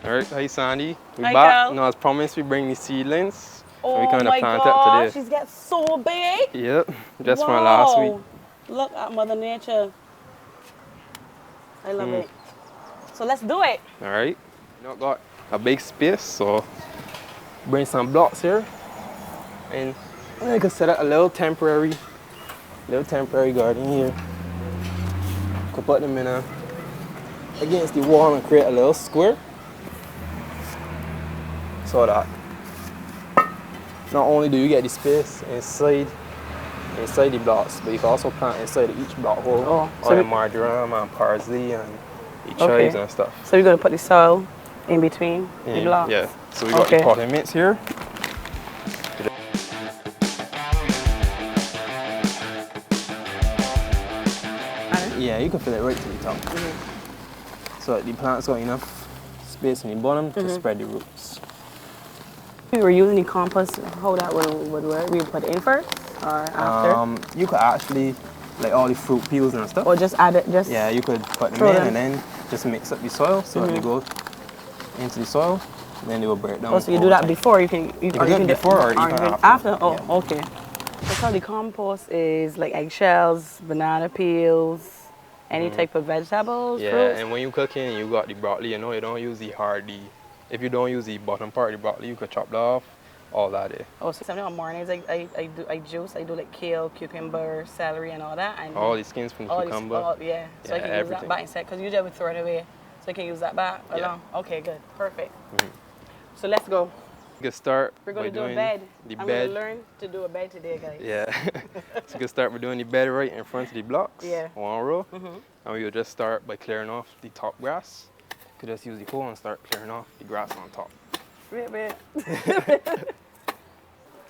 All right, hi Sandy. We Hi, back. girl. Now, as promised, we bring the seedlings. Oh we kind of my plant gosh, it today. she's get so big. Yep, just Wow. from last week. Look at Mother Nature. I love it. So let's do it. All right. You know, got a big space, so bring some blocks here, and I can set up a little temporary garden here. Could put them in against the wall and create a little square, so that not only do you get the space inside the blocks, but you can also plant inside of each block hole. Oh, all the marjoram and parsley and the chives and stuff. So you're gonna put the soil in between the blocks? Yeah. So we got the potting mix here. Yeah, you can fill it right to the top. So the plant's got enough space in the bottom to spread the roots. We were using the compost. How that would work? We put it in first or after? You could actually, like all the fruit peels and stuff. Or just add it. Yeah, you could put them in and then just mix up the soil so that they go into the soil, and then they will break down. Oh, so you do that before? You can do it before or even after. Oh, yeah. Okay. So the compost is like eggshells, banana peels, any type of vegetables, fruits? And when you cooking, you got the broccoli. You know, you don't use the if you don't use the bottom part of the broccoli, you could chop it off. All that is. Oh, so sometimes on mornings I juice. I do like kale, cucumber, celery, and all that. And all the skins from the cucumber. So I can use that back instead, because usually I would throw it away. So I can use that back along. Okay, good, perfect. So let's go. You can start. We're going to do a bed. I'm going to learn to do a bed today, guys. Yeah. So you can start by doing the bed right in front of the blocks. Yeah. One row. And we will just start by clearing off the top grass. You could just use the hoe and start clearing off the grass on top. Wait.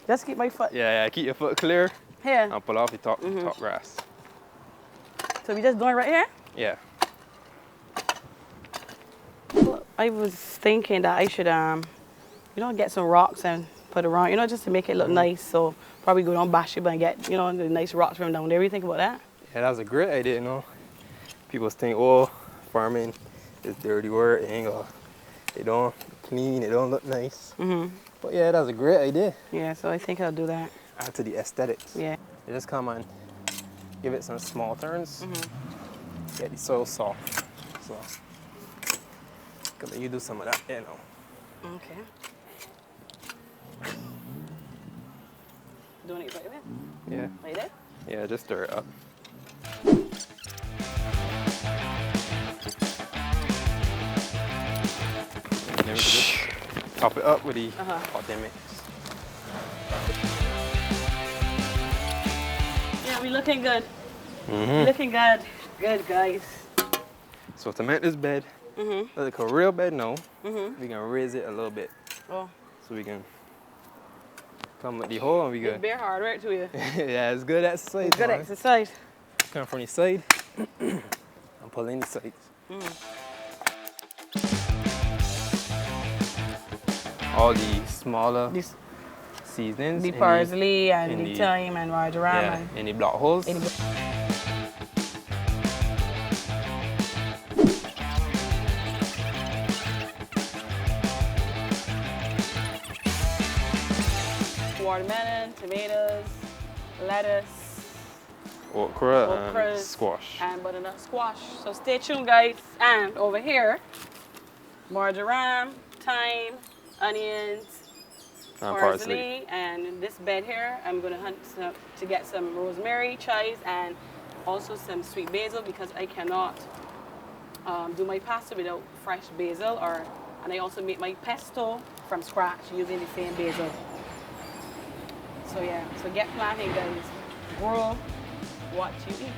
Just keep my foot. Yeah, keep your foot clear. Here. And pull off the top grass. So we just doing right here? Yeah. Well, I was thinking that I should, get some rocks and put around, just to make it look nice. So probably go down Bathsheba and get, the nice rocks from down there. What do you think about that? Yeah, that's a great idea, People think, oh, farming is dirty work. They don't clean, it don't look nice. But yeah, that's a great idea. Yeah, so I think I'll do that. Add to the aesthetics. Yeah. You just come and give it some small turns. Get the soil soft. So, you do some of that, Okay. Doing it right there? Yeah. Right there? Yeah, just stir it up. And then we can just top it up with the potting mix. Yeah, we're looking good. We're looking good. Good, guys. So to make this bed look like a real bed now, we can raise it a little bit. Oh. So we can come with the hole and we It's bare hard work to you. Yeah, it's good exercise. It's good exercise. Come from the side and pull in the sides. All the smaller seasonings. The parsley and the thyme and marjoram. Yeah, in the block holes. Watermelon, tomatoes, lettuce, okra and squash. And butternut squash. So stay tuned, guys. And over here, marjoram, thyme, onions, parsley. And in this bed here, I'm going to hunt to get some rosemary, chives, and also some sweet basil, because I cannot do my pasta without fresh basil. And I also make my pesto from scratch using the same basil. So yeah, so get planting, guys. Grow what you eat.